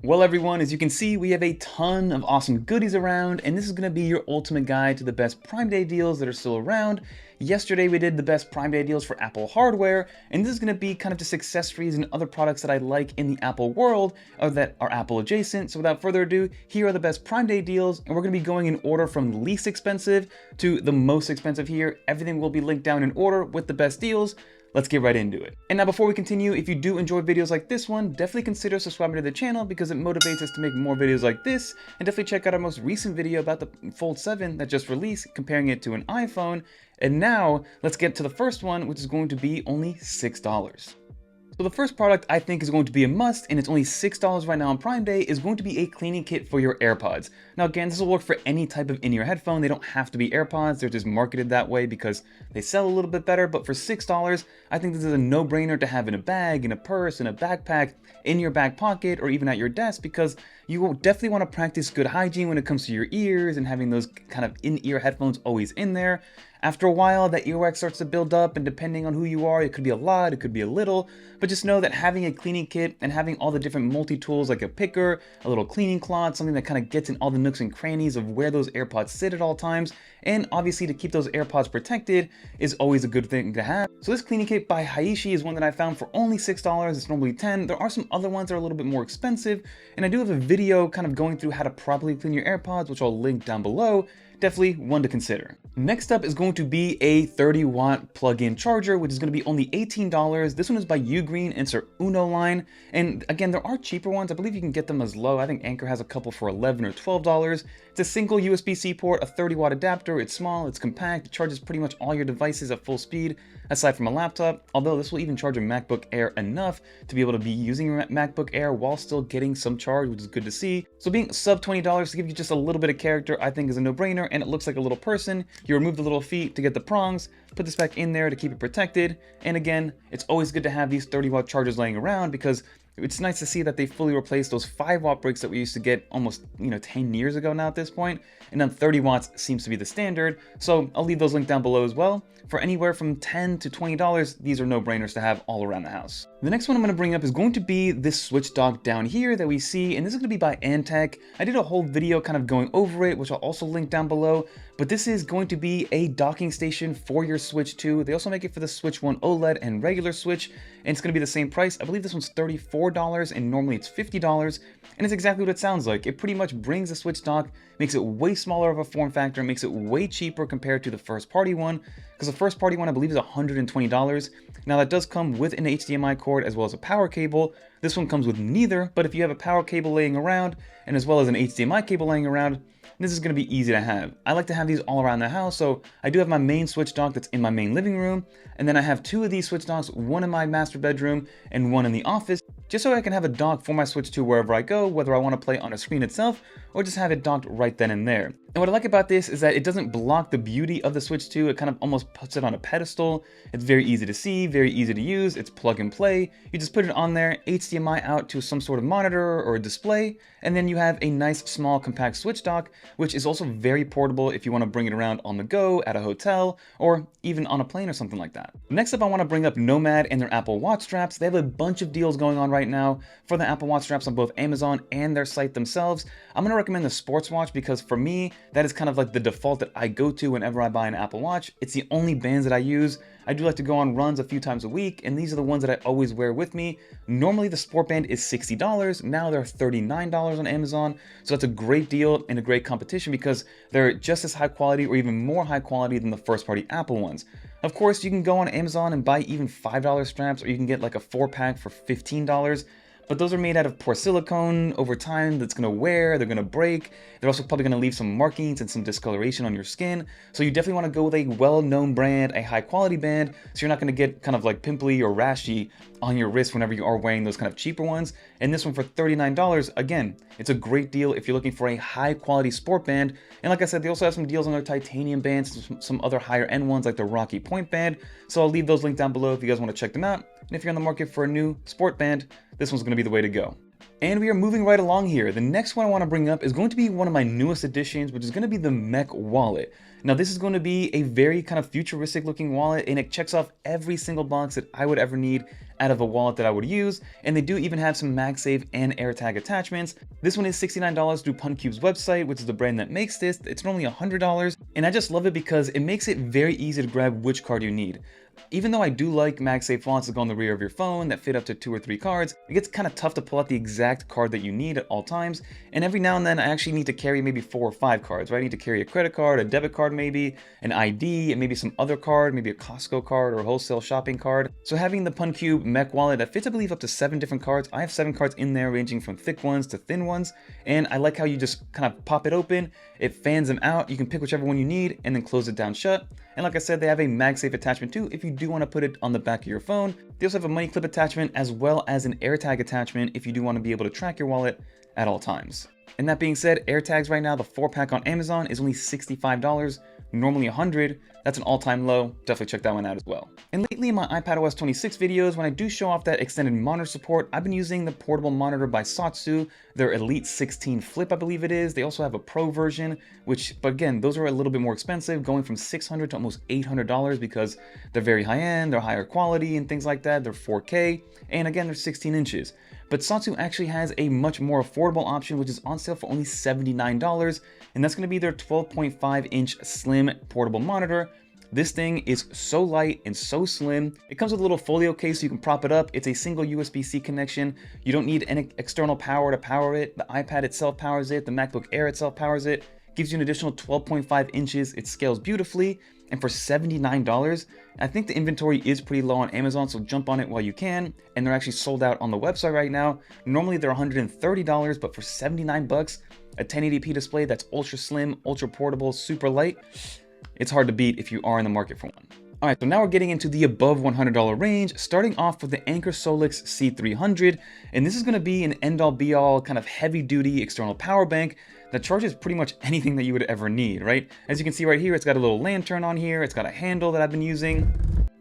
Well everyone, as you can see, we have a ton of awesome goodies around, and this is going to be your ultimate guide to the best Prime Day deals that are still around. Yesterday we did the best Prime Day deals for Apple hardware, and this is going to be kind of just accessories and other products that I like in the Apple world, or that are Apple adjacent. So without further ado, here are the best Prime Day deals, and we're going to be going in order from least expensive to the most expensive here. Everything will be linked down in order with the best deals. Let's get right into it. And now before we continue, if you do enjoy videos like this one, definitely consider subscribing to the channel because it motivates us to make more videos like this, and definitely check out our most recent video about the Fold 7 that just released, comparing it to an iPhone. And now let's get to the first one, which is going to be only $6. So the first product I think is going to be a must, and it's only $6 right now on Prime Day, is going to be a cleaning kit for your AirPods. Now again, this will work for any type of in-ear headphone. They don't have to be AirPods, they're just marketed that way because they sell a little bit better, but for $6, I think this is a no-brainer to have in a bag, in a purse, in a backpack, in your back pocket, or even at your desk, because you will definitely want to practice good hygiene when it comes to your ears and having those kind of in-ear headphones always in there. After a while, that earwax starts to build up, and depending on who you are, it could be a lot, it could be a little, but just know that having a cleaning kit and having all the different multi-tools like a picker, a little cleaning cloth, something that kind of gets in all the nooks and crannies of where those AirPods sit at all times, and obviously to keep those AirPods protected is always a good thing to have. So this cleaning kit by Haishi is one that I found for only $6, it's normally $10. There are some other ones that are a little bit more expensive, and I do have a video kind of going through how to properly clean your AirPods, which I'll link down below. Definitely one to consider. Next up is going to be a 30-watt plug-in charger, which is going to be only $18. This one is by UGREEN, it's their Uno line. And again, there are cheaper ones. I believe you can get them as low. I think Anker has a couple for $11 or $12. It's a single USB-C port, a 30-watt adapter. It's small, it's compact, it charges pretty much all your devices at full speed, aside from a laptop. Although this will even charge a MacBook Air enough to be able to be using your MacBook Air while still getting some charge, which is good to see. So being sub $20 to give you just a little bit of character, I think is a no-brainer, and it looks like a little person. You remove the little feet to get the prongs, put this back in there to keep it protected. And again, it's always good to have these 30-watt chargers laying around because it's nice to see that they fully replaced those 5-watt bricks that we used to get almost 10 years ago now at this point, and then 30 watts seems to be the standard. So I'll leave those linked down below as well. For anywhere from $10 to $20, these are no-brainers to have all around the house. The next one I'm going to bring up is going to be this switch dock down here that we see, and this is going to be by Antank. I did a whole video kind of going over it, which I'll also link down below, but this is going to be a docking station for your Switch 2. They also make it for the Switch 1 OLED and regular Switch, and it's going to be the same price. I believe this one's $34 and normally it's $50, and it's exactly what it sounds like. It pretty much brings the Switch dock, makes it way smaller of a form factor, makes it way cheaper compared to the first party one, because the first party one I believe is $120. Now that does come with an HDMI cord as well as a power cable. This one comes with neither, but if you have a power cable laying around and as well as an HDMI cable laying around, this is going to be easy to have. I like to have these all around the house, so I do have my main switch dock that's in my main living room, and then I have 2 of these switch docks, one in my master bedroom and one in the office, just so I can have a dock for my Switch 2 wherever I go, whether I want to play on a screen itself or just have it docked right then and there. And what I like about this is that it doesn't block the beauty of the Switch 2, it kind of almost puts it on a pedestal. It's very easy to see, very easy to use, it's plug and play. You just put it on there, HDMI out to some sort of monitor or a display, and then you have a nice small compact switch dock, which is also very portable if you want to bring it around on the go, at a hotel, or even on a plane or something like that. Next up, I want to bring up Nomad and their Apple Watch straps. They have a bunch of deals going on right now for the Apple Watch straps on both Amazon and their site themselves. I'm going to recommend the sports watch because for me, that is kind of like the default that I go to whenever I buy an Apple Watch. It's the only bands that I use. I do like to go on runs a few times a week, and these are the ones that I always wear with me. Normally the sport band is $60, now they're $39 on Amazon, so that's a great deal and a great competition because they're just as high quality or even more high quality than the first party Apple ones. Of course, you can go on Amazon and buy even $5 straps, or you can get like a 4-pack for $15. But those are made out of silicone over time that's going to wear, they're going to break. They're also probably going to leave some markings and some discoloration on your skin. So you definitely want to go with a well-known brand, a high-quality band, so you're not going to get kind of like pimply or rashy on your wrist whenever you are wearing those kind of cheaper ones. And this one for $39, again, it's a great deal if you're looking for a high-quality sport band. And like I said, they also have some deals on their titanium bands, some other higher-end ones like the Rocky Point band. So I'll leave those linked down below if you guys want to check them out. And if you're on the market for a new sport band, this one's going to be the way to go. And we are moving right along here. The next one I want to bring up is going to be one of my newest additions, which is going to be the Mech wallet. Now this is going to be a very kind of futuristic looking wallet, and it checks off every single box that I would ever need out of a wallet that I would use, and they do even have some MagSafe and AirTag attachments. This one is $69 through PunCube's website, which is the brand that makes this. It's normally $100, and I just love it because it makes it very easy to grab which card you need. Even though I do like MagSafe wallets that go on the rear of your phone that fit up to 2 or 3 cards, it gets kind of tough to pull out the exact card that you need at all times, and every now and then I actually need to carry maybe 4 or 5 cards, right? I need to carry a credit card, a debit card maybe, an ID, and maybe some other card, maybe a Costco card or a wholesale shopping card. So having the PunCube Mech wallet that fits, I believe, up to 7 different cards. I have 7 cards in there ranging from thick ones to thin ones, and I like how you just kind of pop it open, it fans them out, you can pick whichever one you need and then close it down shut. And like I said, they have a MagSafe attachment too if you do want to put it on the back of your phone. They also have a money clip attachment as well as an AirTag attachment if you do want to be able to track your wallet at all times. And that being said, AirTags right now, the 4-pack on Amazon is only $65, normally $100. That's an all-time low. Definitely check that one out as well. And lately in my iPadOS 26 videos, when I do show off that extended monitor support, I've been using the portable monitor by Sotsu, their Elite 16 Flip, I believe it is. They also have a Pro version, but again, those are a little bit more expensive, going from $600 to almost $800 because they're very high-end, they're higher quality and things like that. They're 4K, and again, they're 16 inches. But Sotsu actually has a much more affordable option, which is on sale for only $79, and that's going to be their 12.5-inch slim portable monitor. This thing is so light and so slim. It comes with a little folio case so you can prop it up. It's a single USB-C connection. You don't need any external power to power it. The iPad itself powers it. The MacBook Air itself powers it. Gives you an additional 12.5 inches. It scales beautifully. And for $79, I think the inventory is pretty low on Amazon, so jump on it while you can. And they're actually sold out on the website right now. Normally they're $130, but for 79 bucks, a 1080p display that's ultra slim, ultra portable, super light, it's hard to beat if you are in the market for one. All right, so now we're getting into the above $100 range, starting off with the Anker Solix C300, and this is going to be an end-all be-all kind of heavy-duty external power bank that charges pretty much anything that you would ever need, right? As you can see right here, it's got a little lantern on here, it's got a handle that I've been using,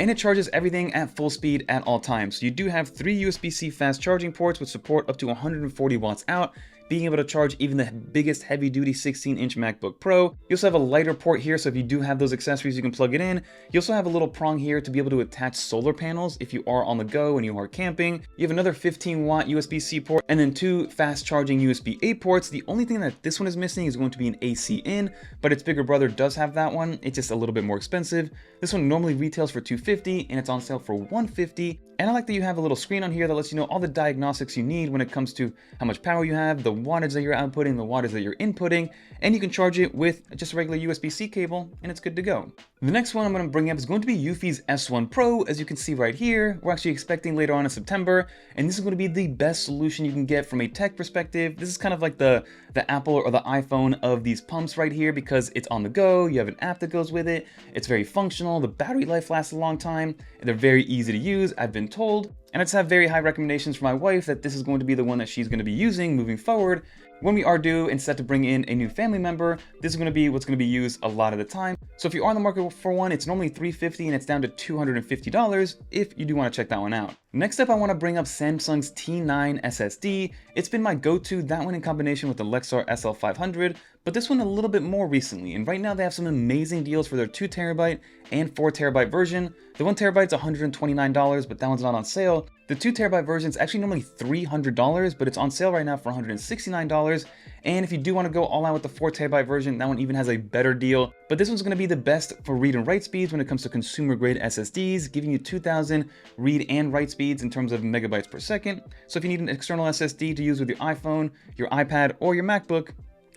and it charges everything at full speed at all times. So you do have 3 USB-C fast charging ports with support up to 140 watts out, being able to charge even the biggest heavy-duty 16-inch MacBook Pro. You also have a lighter port here, so if you do have those accessories, you can plug it in. You also have a little prong here to be able to attach solar panels if you are on the go and you are camping. You have another 15-watt USB-C port, and then 2 fast-charging USB-A ports. The only thing that this one is missing is going to be an AC in, but its bigger brother does have that one. It's just a little bit more expensive. This one normally retails for $250, and it's on sale for $150. And I like that you have a little screen on here that lets you know all the diagnostics you need when it comes to how much power you have, the wattage that you're outputting, the wattage that you're inputting, and you can charge it with just a regular USB-C cable, and it's good to go. The next one I'm going to bring up is going to be Eufy's S1 Pro. As you can see right here, we're actually expecting later on in September, and this is going to be the best solution you can get from a tech perspective. This is kind of like the Apple or the iPhone of these pumps right here because it's on the go, you have an app that goes with it, it's very functional, the battery life lasts a long time, and they're very easy to use, I've been told. And I just have very high recommendations from my wife that this is going to be the one that she's going to be using moving forward. When we are due and set to bring in a new family member, this is going to be what's going to be used a lot of the time. So if you are on the market for one, it's normally $350 and it's down to $250 if you do want to check that one out. Next up, I want to bring up Samsung's T9 SSD. It's been my go-to, that one in combination with the Lexar SL500, but this one a little bit more recently. And right now they have some amazing deals for their 2TB and 4TB version. The 1TB is $129, but that one's not on sale. The 2TB version is actually normally $300, but it's on sale right now for $169. And if you do want to go all out with the 4TB version, that one even has a better deal. But this one's going to be the best for read and write speeds when it comes to consumer grade SSDs, giving you 2000 read and write speeds in terms of megabytes per second. So if you need an external SSD to use with your iPhone, your iPad, or your MacBook,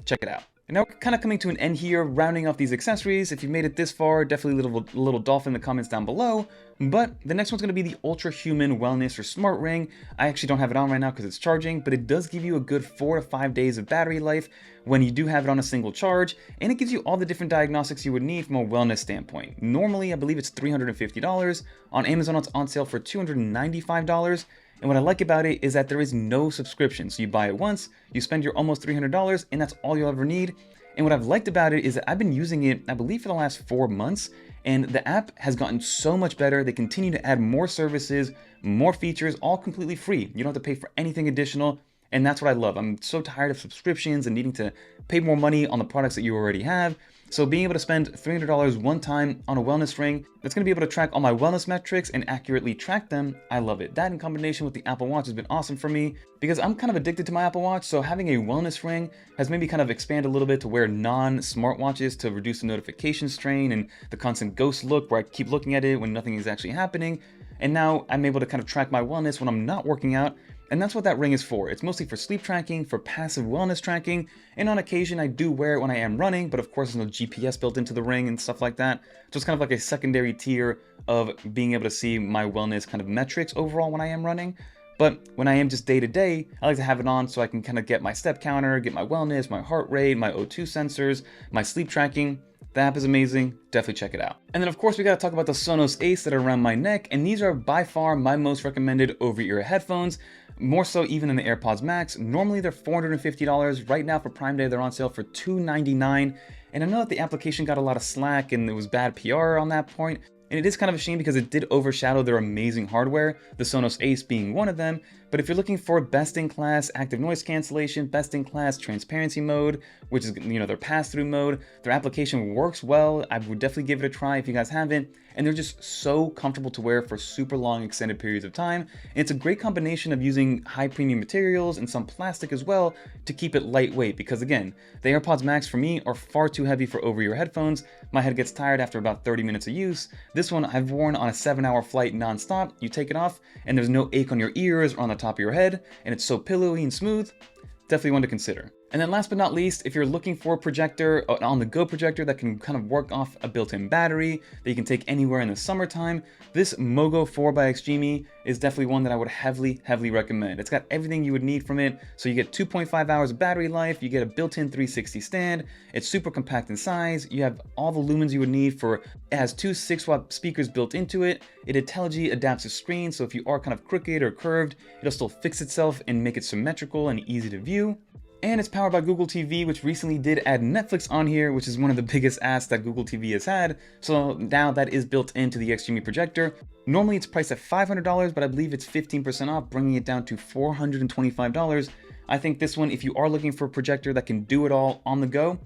check it out. And now we're kind of coming to an end here, rounding off these accessories. If you made it this far, definitely leave a little dolphin in the comments down below. But the next one's going to be the Ultrahuman Wellness or Smart Ring. I actually don't have it on right now because it's charging, but it does give you a good 4 to 5 days of battery life when you do have it on a single charge, and it gives you all the different diagnostics you would need from a wellness standpoint. Normally, I believe it's $350. On Amazon, it's on sale for $295. And what I like about it is that there is no subscription. So you buy it once, you spend your almost $300, and that's all you'll ever need. And what I've liked about it is that I've been using it, I believe, for the last 4 months, and the app has gotten so much better. They continue to add more services, more features, all completely free. You don't have to pay for anything additional. And that's what I love. I'm so tired of subscriptions and needing to pay more money on the products that you already have. So being able to spend $300 one time on a wellness ring that's going to be able to track all my wellness metrics and accurately track them, I love it. That in combination with the Apple Watch has been awesome for me because I'm kind of addicted to my Apple Watch, so having a wellness ring has maybe kind of expanded a little bit to wear non-smartwatches to reduce the notification strain and the constant ghost look where I keep looking at it when nothing is actually happening. And now I'm able to kind of track my wellness when I'm not working out. And that's what that ring is for. It's mostly for sleep tracking, for passive wellness tracking, and on occasion I do wear it when I am running, but of course there's no GPS built into the ring and stuff like that. So it's kind of like a secondary tier of being able to see my wellness kind of metrics overall when I am running. But when I am just day to day, I like to have it on so I can kind of get my step counter, get my wellness, my heart rate, my O2 sensors, my sleep tracking. The app is amazing, definitely check it out. And then of course we gotta talk about the Sonos Ace that are around my neck, and these are by far my most recommended over-ear headphones, more so even than the AirPods Max. Normally they're $450, right now for Prime Day they're on sale for $299, and I know that the application got a lot of slack and it was bad PR on that point, and it is kind of a shame because it did overshadow their amazing hardware, the Sonos Ace being one of them. But if you're looking for best-in-class active noise cancellation, best-in-class transparency mode, which is, their pass-through mode, their application works well. I would definitely give it a try if you guys haven't. And they're just so comfortable to wear for super long extended periods of time. And it's a great combination of using high premium materials and some plastic as well to keep it lightweight. Because again, the AirPods Max for me are far too heavy for over-ear headphones. My head gets tired after about 30 minutes of use. This one I've worn on a 7-hour flight non-stop. You take it off and there's no ache on your ears or on the top of your head, and it's so pillowy and smooth. Definitely one to consider. And then last but not least, if you're looking for a projector, an on-the-go projector that can kind of work off a built-in battery that you can take anywhere in the summertime, this MoGo 4 by XGIMI is definitely one that I would heavily recommend. It's got everything you would need from it. So you get 2.5 hours of battery life, you get a built-in 360 stand, it's super compact in size, you have all the lumens you would need for, it has 2 6-watt speakers built into it, it intelligently adapts to screen, so if you are kind of crooked or curved, it'll still fix itself and make it symmetrical and easy to view. And it's powered by Google TV, which recently did add Netflix on here, which is one of the biggest asks that Google TV has had. So now that is built into the XGIMI projector. Normally it's priced at $500, but I believe it's 15% off, bringing it down to $425. I think this one, if you are looking for a projector that can do it all on the go,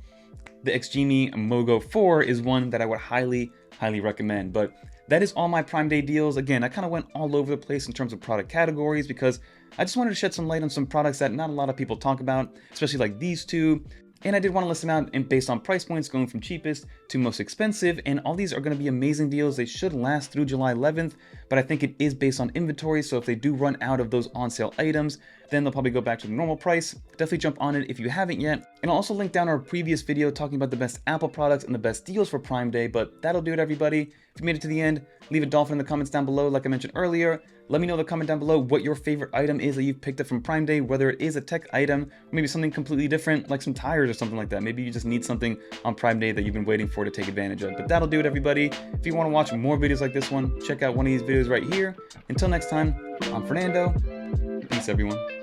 the XGIMI MoGo 4 is one that I would highly recommend. But that is all my Prime Day deals. Again, I kind of went all over the place in terms of product categories because I just wanted to shed some light on some products that not a lot of people talk about, especially like these two. And I did want to list them out and based on price points going from cheapest to most expensive. And all these are going to be amazing deals. They should last through July 11th, but I think it is based on inventory. So if they do run out of those on sale items, then they'll probably go back to the normal price. Definitely jump on it if you haven't yet. And I'll also link down our previous video talking about the best Apple products and the best deals for Prime Day, but that'll do it, everybody. If you made it to the end, leave a dolphin in the comments down below like I mentioned earlier. Let me know in the comment down below what your favorite item is that you've picked up from Prime Day, whether it is a tech item, or maybe something completely different, like some tires or something like that. Maybe you just need something on Prime Day that you've been waiting for to take advantage of. But that'll do it, everybody. If you want to watch more videos like this one, check out one of these videos right here. Until next time, I'm Fernando. Peace, everyone.